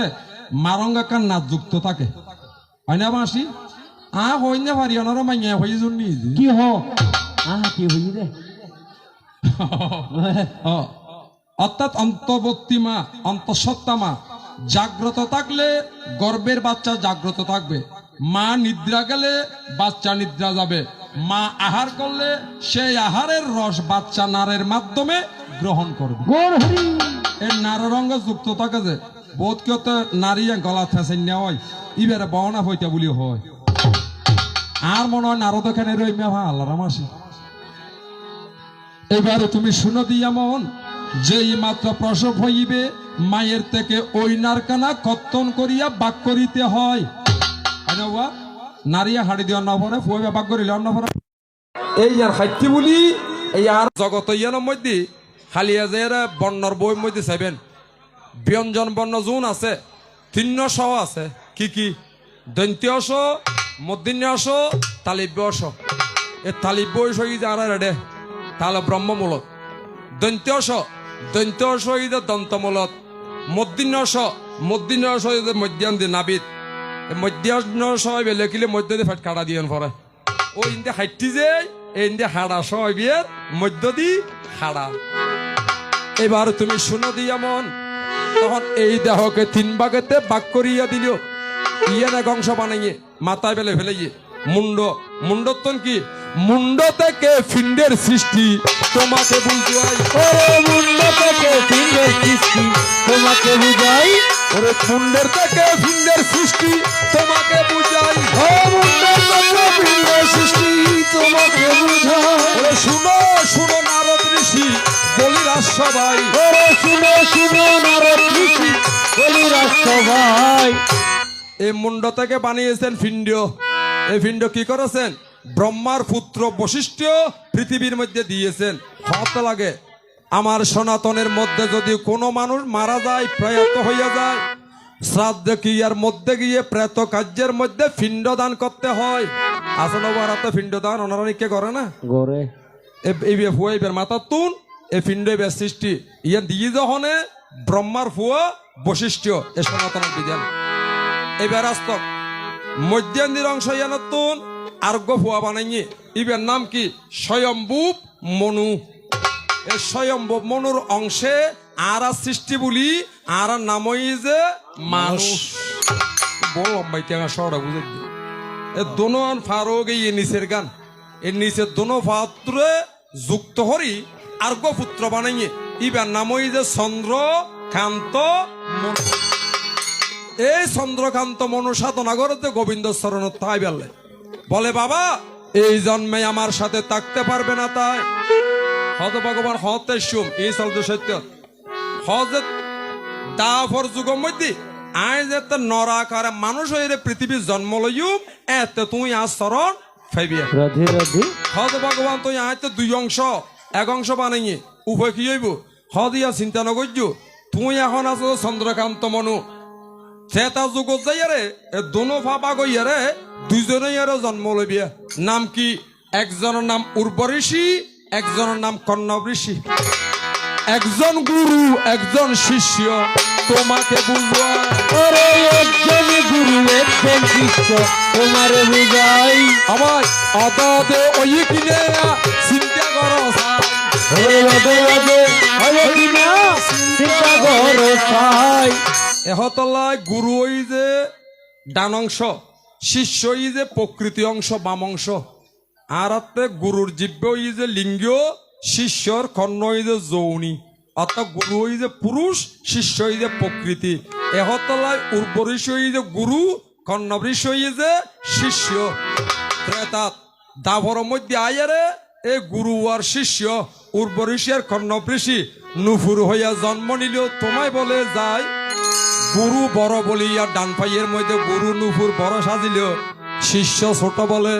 মারঙ্গা কান নাচ যুক্ত থাকে হয় না মাসি হই না পারি ওনারা মাইয়া হই জন্য কি হো কি হই দে অর্থাৎ অন্তর্বর্তী মা অন্তঃসত্ত্বা মা জাগ্রত থাকলে গর্ভের বাচ্চা জাগ্রত থাকবে মা নিদ্রা গেলে বাচ্চা নিদ্রা যাবে মা আহার করলে সেই আহারের রস বাচ্চা নারের মাধ্যমে গ্রহণ করবে গোর হরি এর নারের রঙ যুক্ত থাকে যে বোধ কেউ তো নারী গলা ফেসেন নেওয়া হয় ইবারে বহনা হইতা বলি হয় আর মনে হয় নারদ এখানে রই মেয়া আল্লাহ মাসি এবারে তুমি শুনো দিয়া মন যেই মাত্র প্রসব হইবে মায়ের থেকে ওই নারকানা কর্তন করিয়া বাক করিতে হয় নারিয়া হাড়ি দিয়ে অন্ন পরে ফুয়ে বাক করিলে অন্ন পরে এই আর খাইতে বলি এই আর জগত ইয়ানোর মধ্যে খালিয়া যে বর্ণর বই মধ্যে চাইবেন ব্যঞ্জন বর্ণ জোন আছে তিন্ন স আছে কি কি দন্তীয় স মধ্য স তালিব্য স এ তালিব্য সই যারা রেডে তাহলে ব্রহ্মমূলত দন্তীয় স দন্তমূলত মধ্য স মধ্যাহ্ন দিয়ে নাবিদ মধ্যাহ্ন সবাই লেখিলে মধ্য দিয়ে ফেট কাটা দিয়ে পরে ও ইন্দে হাইটি যে ইন্দে হাড়া সবাই বিয়ের মধ্য দি হাড়া এবার তুমি শুনো দিয়া মন তখন এই দেহকে তিন ভাগেতে বাক করিয়া দিল ইয়ে না অংশ বানাইয়ে মাথায় বেলে ফেলে মুন্ডত্তন কি মুন্ড থেকে ফিন্ডের সৃষ্টি তোমাকে বুঝাই মুন্ড থেকে ফিন্ডের সৃষ্টি তোমাকে বুঝাই ওরে মুন্ডের থেকে ফিন্ডের সৃষ্টি তোমাকে বুঝাই মুন্ডের থেকে ফিন্ডের সৃষ্টি তোমাকে বুঝাই ওরে শুনো নারদ ঋষি বলিরাজ সবাই শুনো নারদ ঋষি বলিরাজ সবাই এই মুন্ড থেকে বানিয়েছেন ফিন্ড এই ফিন্ড কি করেছেন ব্রহ্মার পুত্র বশিষ্ঠ পৃথিবীর মধ্যে দিয়েছেন হতে লাগে আমার সনাতনের মধ্যে যদি কোনো মানুষ মারা যায় প্রয়াত হইয়া যায় শ্রাদ্ধ ক্রিয়ার মধ্যে গিয়ে প্রেত কার্যের মধ্যে পিণ্ড দান করতে হয় আসলে ওরাতে পিণ্ড দান ওনারা নিকে করে না গরে এই ফুয়াইবের মাথার তুন এই পিণ্ড সৃষ্টি ইয়ে দিয়ে যখন ব্রহ্মার ফুয়া বশিষ্ঠ এ সনাতনের বিধান এবার আস্তক মধ্যাহ্নের অংশ ইয়ানতুন আর্ঘ্য ফুয়া বানাইয়ে ইবের নাম কি স্বয়ম্ভূপ মনু এই স্বয়ম্ভূপ মনুর অংশে আর সৃষ্টি বলি আর নামই যে মানুষ বড় লম্বাই টেঙা শহরে বুঝে এ দোনো আন ফারোগ এই নিচের গান এর নিচে দোনো ফাত্রে যুক্ত হরি আর্ঘ্য পুত্র বানাইয়ে ইবের নামই যে চন্দ্রকান্ত মনু এই চন্দ্রকান্ত মনু সাধনা করতে গোবিন্দ চরণ তাই বেললে বলে বাবা এই জন্মে আমার সাথে থাকতে পারবে না তাই হত ভগবান হতে সুম এই চলতে সত্য হজে দাফর যুগের মধ্যে আয় যে নরাকারে মানুষ হয়ে পৃথিবীর জন্ম লইম এতে তুই আচরণ ফাইবিয়া রাধে রাধে হত ভগবান তুই আয়তে দুই অংশ এক অংশ বানাইয়ে উভয় কি হইব হদিয়া চিন্তা নগর্য তুই এখন আছো চন্দ্রকান্ত মনু চেতা যুগত যাইয়ারে এ দোনো ফাপা গইয়ারে দুইজনে ইয়ারে জন্ম লইবিয়া নাম কি একজনের নাম উর্বর ঋষি একজনের নাম কর্ণব ঋষি একজন গুরু একজন শিষ্য তোমাকে বুঝবা একজন গুরু একজন শিষ্য তোমারে বুঝাই আমার অদে ওই কিনে চিন্তা করো চিন্তা করো সাই এহতলায় গুরু ওই যে ডান অংশ শিষ্য ওই যে প্রকৃতি অংশ বাম অংশ আর গুরুর জিব্য ওই যে লিঙ্গ শিষ্যর কর্ণ ওই যে যৌনি অর্থাৎ গুরু ওই যে পুরুষ শিষ্য ওই যে প্রকৃতি এহতলায় উর্বরিষ ওই যে গুরু কর্ণবৃষ ওই যে শিষ্য ত্রেতাত দাভর মধ্যে আয়ারে এ গুরু আর শিষ্য উর্বরিষের কর্ণবৃষি নুফুর হইয়া জন্ম নিল তোমায় বলে যায় গুরু বড় বলিয়া ডান পাইয়ের মধ্যে গুরু নুপুর বড় সাজিল শিষ্য ছোট বলে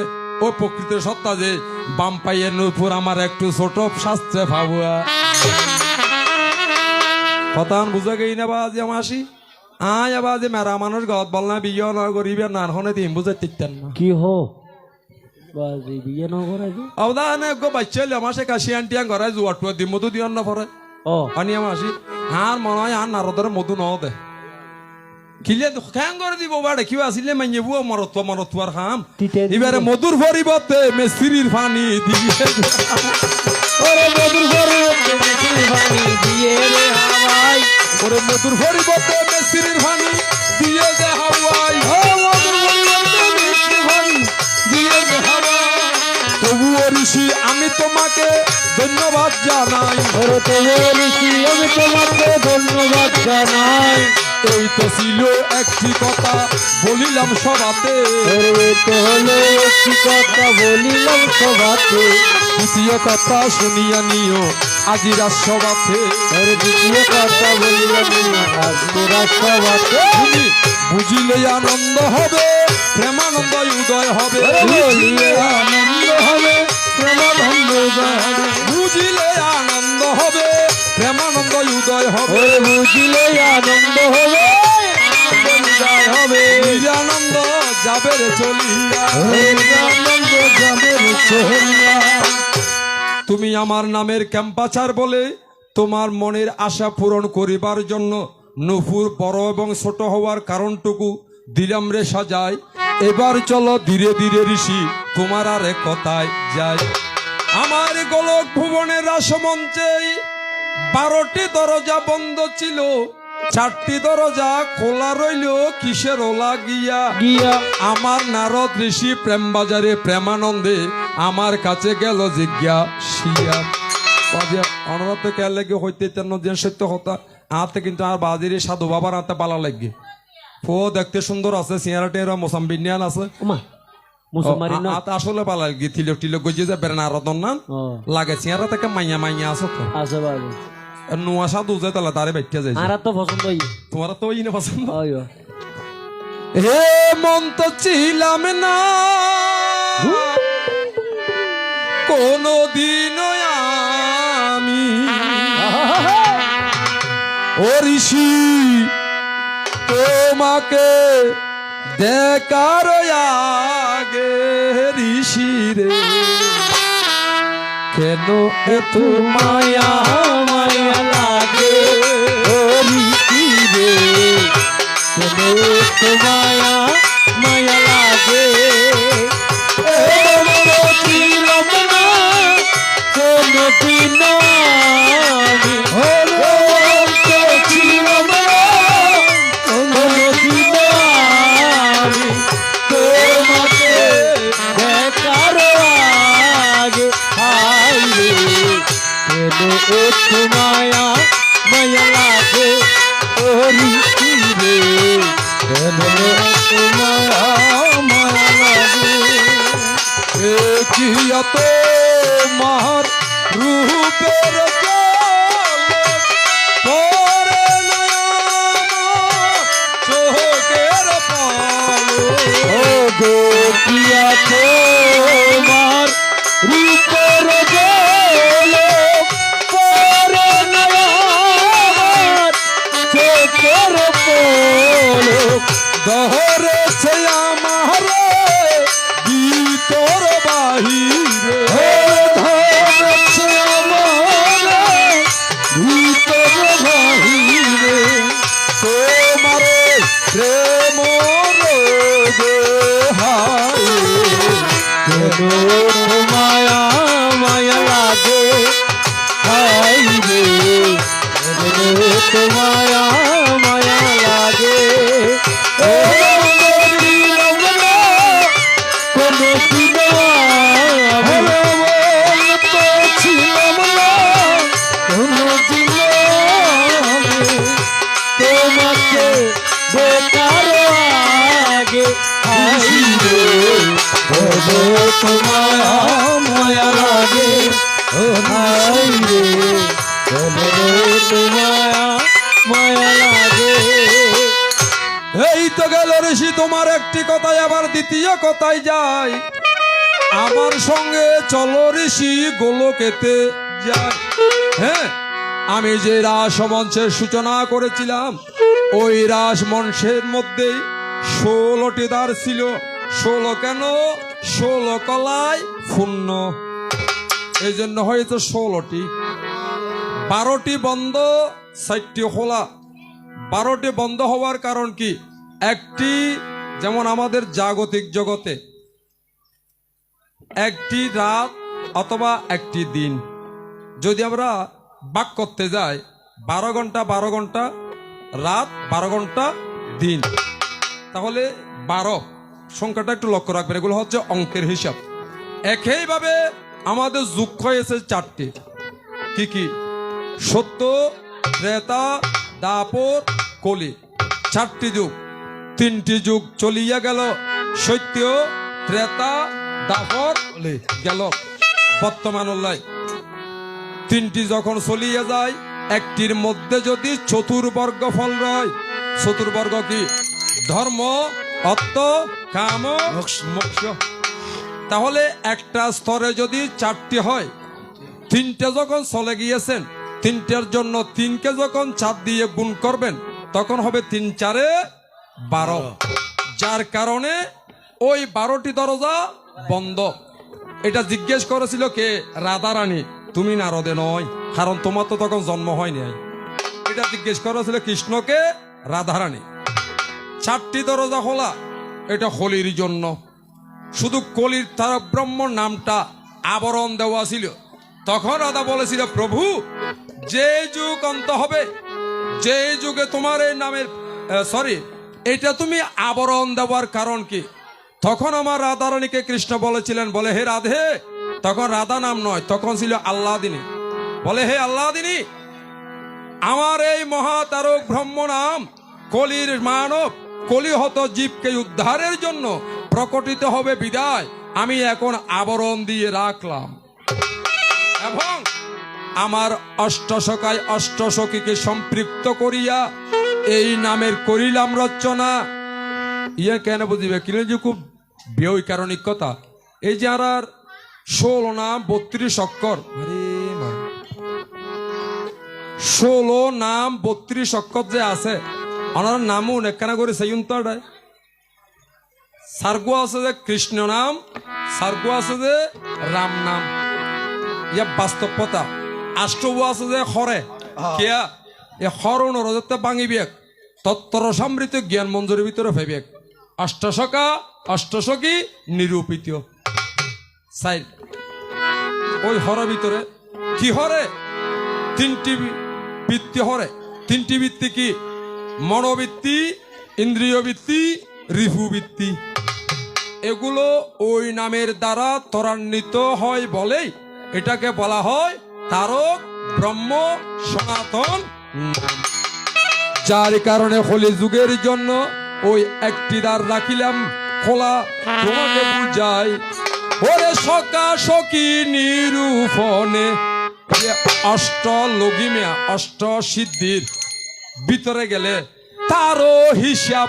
ও প্রকৃত সত্তা যে বাম পাইয়ের নূপুর আমার একটু ছোট শাস্ত্রে ভাবুয়া কথা বুঝা গেই না বাজি আমার আসি আয় আবার যে মেরা মানুষ গত বল না বিয়ে না করিবে না হনে দিন বুঝে টিকতেন না কি হো বাজি বিয়ে ন করে দি আওদানে গো বাচ্চালে আমার সে কাশি আন্টিয়া ঘরে জুয়াট দি মধু দিও না পরে ও আনি আমার আসি আর মনে হয় আর নারদর মধু ন দে কিলে খাং করে দিব বাড়ে কিবা আসিলে মাইয়ে বুয়া মরত আর খাম তিতে এবারে মধুর পরিবর্তে মেসিরির পানি দিয়ে ওরে মধুর করে পানি দিয়ে রে হাওয়াই ওরে মধুর পরিবর্তে মেসিরির পানি দিয়ে দে হাওয়াই ও মধুর পরিবর্তে মিষ্টি পানি দিয়ে দে হাওয়াই তবুও ঋষি আমি তোমাকে ধন্যবাদ জানাই ওরে তো বলিছি আমি তোমাকে ধন্যবাদ জানাই এই তো ছিল একটি কথা বলিলাম সভাতে ওরে তো হলো একটি কথা বলিলাম সভাতে দ্বিতীয় কথা শুনিয়া নিও আজি রাজসভাতে ওরে দ্বিতীয় কথা বলিলাম আজকে রাষ্ট্রবাদে তুমি বুঝিলে আনন্দ হবে প্রেমানন্দ উদয় হবে বলিলে আনন্দ হবে প্রেমানন্দ উদয় হবে বুঝিলে আনন্দ হবে প্রেমানন্দ উদয় হবে ওরে বুঝিলে আনন্দ হবে উদয় হবে আনন্দ যাবে রে চলিয়া ওরে আনন্দ যাবে রে চলিয়া তুমি আমার নামের ক্যাম্পাচার বলে তোমার মনের আশা পূরণ করিবার জন্য নূপুর বড় এবং ছোট হওয়ার কারণটুকু দিলাম রে সাজায় এবার চলো ধীরে ধীরে ঋষি তোমার আর এক কথায় যাই আমার গোলক ভুবনের রাসমঞ্চে 12টি দরজা বন্ধ ছিল 4টি দরজা খোলা রইল কিসের লাগিয়া গিয়া আমার নারদ ঋষি প্রেম বাজারে প্রেমানন্দে আমার কাছে গেল জিজ্ঞাসিয়া অনুরোধ কে লাগে হইতে দিন সত্য কথা আতে কিন্তু আর বাজির সাধু বাবার হাতে পালা লাগে ফো দেখতে সুন্দর আছে সিয়ারা টেরা মোসাম্বিনিয়ান আছে ওমা মুসলমানি না আতে আসলে পালা লাগে তিলক টিলক গজে যে বের নারদন না ও লাগে সিয়ারা থেকে মাইয়া আছে তো আছে বাবু নোয়া সাধু যে তাহলে তারে বাইঠা যায় আর তো পছন্দ হই তোমার তো ওই না পছন্দ ওই হে মন তো ছিলাম না কোনদিন আমি ও ঋষি তোমাকে দেখার আগে ঋষি রে কেন এত মায়া মায়া লাগে ও ঋষি রে কেন তো মায়া মায়া লাগে ছিলাম না কোনো দিন আমি ছিলাম না কোনো দিন আমি তোমাকে দেখার আগে হাই রে কেন একটু মায়া মায়া লাগে ও ঋষি রে কেন একটু মায়া মায়া লাগে দেখিয়া তোমার রূপের জলে পড়ে না আমার চোখের পালো ও দেখিয়া তোমার রূপের জলে পরে না আমার চোখের পলক ধরেছে আমার ভিতর বাহিরে ধরেছে আমার ভিতর বাহিরে তোমার প্রেম রোগে হায় কেন মায়া মায়া লাগে হাই রে কেন মায়া মায়া লাগে ও দিলাম না কোনো দিন আমি তো ছিলাম না কোনো দিন আমি তোমাকে দেখার আগে হাই রে তোমায়া মায়া লাগে ও হাই রে তোমায়া মায়া লাগে এই তো গেল ঋষি তোমার একটি কথায় আবার দ্বিতীয় কথায় যাই আমার সঙ্গে চলো ঋষি গোলকেতে যাই। হ্যাঁ, আমি যে রাস মঞ্চের সূচনা করেছিলাম, ওই রাস মঞ্চের মধ্যে 16টি দ্বার ছিল। 16 কেন? 16 কলায় পূর্ণ, এই জন্য হয়তো 16টি। 12টি বন্ধ, 4টি খোলা। 12টি বন্ধ হওয়ার কারণ কি? একটি, যেমন আমাদের জাগতিক জগতে একটি রাত অথবা একটি দিন, যদি আমরা ভাগ করতে যাই 12 ঘন্টা 12 ঘন্টা রাত, 12 ঘন্টা দিন, তাহলে 12 সংখ্যাটা একটু লক্ষ্য রাখবেন, এগুলো হচ্ছে অঙ্কের হিসাব। একইভাবে আমাদের যুগ হয়েছে 4টি। কি কি? সত্য, ত্রেতা, দাপর, কলি। 4টি যুগ। 3টি যুগ চলিয়া গেল, সত্য, ত্রেতা, দাপর, কলি গেল। বর্তমান অল্লাই 3টি যখন চলিয়া যায়, একটির মধ্যে যদি চতুর্বর্গ ফল রয়। চতুর্বর্গ কি? ধর্ম, অর্থ, কাম, মোক্ষ। তাহলে একটা স্তরে যদি 4টি হয়, 3টে যখন চলে গিয়েছেন, 3টের জন্য 3কে যখন 4 দিয়ে গুণ করবেন, তখন হবে 3 4 12। যার কারণে ওই 12টি দরজা বন্ধ। এটা জিজ্ঞেস করেছিল কে? রাধারানী। তুমি নারদে নয়, কারণ তোমার তো তখন জন্ম হয়নি। এটা জিজ্ঞেস করেছিল কৃষ্ণকে রাধারানী। 4টি দরজা খোলা, এটা হোলির জন্য। শুধু কলির তার ব্রহ্ম নামটা আবরণ দেওয়া ছিল। তখন রাধা বলেছিল, প্রভু যে যুগ অন্ত হবে, যে যুগে তোমার এই নামের এটা তুমি আবরণ দেওয়ার কারণ কি? তখন আমার রাধারানীকে কৃষ্ণ বলেছিলেন, বলে হে রাধে, তখন রাধা নাম নয়, তখন ছিল আল্লাদিনী। বলে হে আল্লাদিনী, আমার এই মহাতারক ব্রহ্ম নাম কলির মানব কলিহত জীবকে উদ্ধারের জন্য প্রকটিত হবে বিদায় আমি এখন আবরণ দিয়ে রাখলাম, এবং আমার অষ্টসখায় অষ্টসখীকে সম্পৃক্ত করিয়া এই নামের করিলাম রচনা। ইয়ে কেন বুঝিবে কিলে যে খুব বৈকারণিক কথা। এই যে আর 16 নাম 32 অক্ষর, 16 নাম 32 অক্ষর যে আছে, ওনার নামও নেকানা করে সেই উন্তরায় সার্গু আছে যে কৃষ্ণ নাম, সার্গু আছে যে রাম নাম। ইয়া বাস্তবতা। আষ্টবু আছে যে হরে কিয়া এ হর নরজতে ভাঙিবেক তত্তর সমৃদ্ধ জ্ঞান মঞ্জুরের ভিতরে ভাইবেক। অষ্টসখা অষ্টসখী নিরূপিত সাইড ওই হরের ভিতরে কি হরে? 3টি বৃত্তি হরে। 3টি বৃত্তি কি? মনোবৃত্তি, ইন্দ্রিয় বৃত্তি, রিপু বৃত্তি। এগুলো ওই নামের দ্বারা ত্বরান্বিত হয় বলেই এটাকে বলা হয় তারক ব্রহ্ম সনাতন নাম। যার কারণে হোলি যুগের জন্য ওই একটি দ্বার রাখিলাম খোলা, তোমাকে বুঝাই ওরে সকা সখী নিরূপণে। অষ্ট লগিমিয়া অষ্ট সিদ্ধির ভিতরে গেলে তারও হিসাব।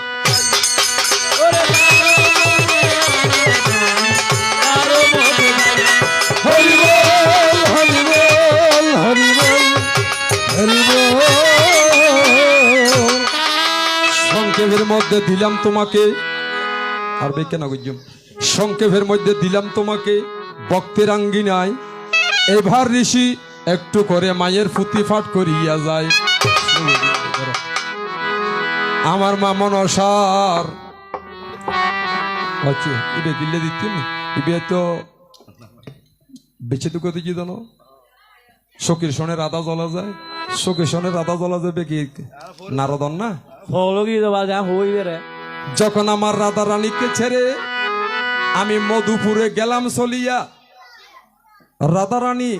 সংক্ষেপের মধ্যে দিলাম তোমাকে, আর কেন বুঝলাম, সংক্ষেপের মধ্যে দিলাম তোমাকে ভক্তের আঙ্গিনায়। এবার ঋষি একটু করে মায়ের ফুটি ফাট করিয়া যায়। আমার মা মনসার আচ্ছা ইবে দিল্লে দিতে ইবে তো বেঁচে তো কত কি জানো, শোকের সনে রাধা জ্বলা যায়, শোকের সনে রাধা জ্বলা যাবে কি নারদন না। যখন আমার রাধা রানীকে ছেড়ে আমি মধুপুরে গেলাম চলিয়া, রাধা রানী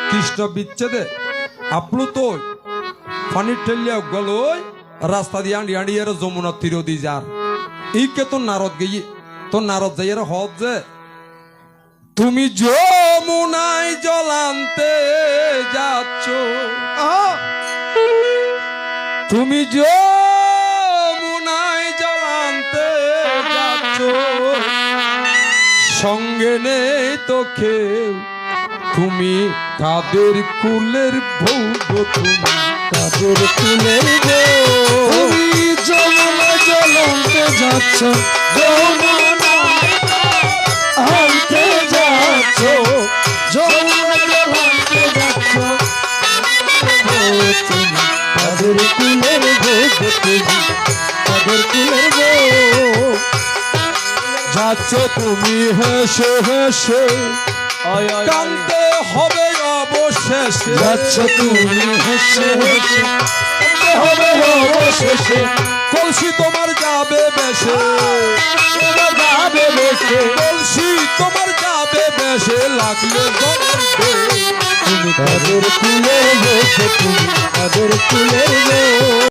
কৃষ্ণ বিচ্ছেদে আপ্লুত পানির ঠেলিয়া গেল রাস্তা দিয়ে আঁড়ি আঁড়ি এর যমুনার তীর দি যার ইকে তো নারদ গিয়ে তো নারদ যাই এর হদ যে তুমি যমুনায় জলান্তে যাচ্ছ, তুমি যমুনায় জলান্তে যাচ্ছ, সঙ্গে নেই তো কেউ, তুমি কাদের কুলের বউ গো তুমি, কাদের কুলের বউ। তুমি যমুনা জ্বলন্তে যাচ্ছ, যমুনা আনতে যাচ্ছ, যমুনা জ্বলন্তে যাচ্ছ, তুমি কাদের কুলের বউ গো তুমি, কাদের কুলের বউ। যাচ্ছ তুমি হেসে হেসে, কানতে হবে অবশেষে। যাচ্ছ তুমি হেসে হেসে, কানতে হবে অবশেষে। কলসি তোমার যাবে বেশে, যাবে বেশে, কলসি তোমার যাবে বেশে, লাগলে গন্ধে। তুমি কাদের কুলের বউ, তুমি কাদের কুলের বউ।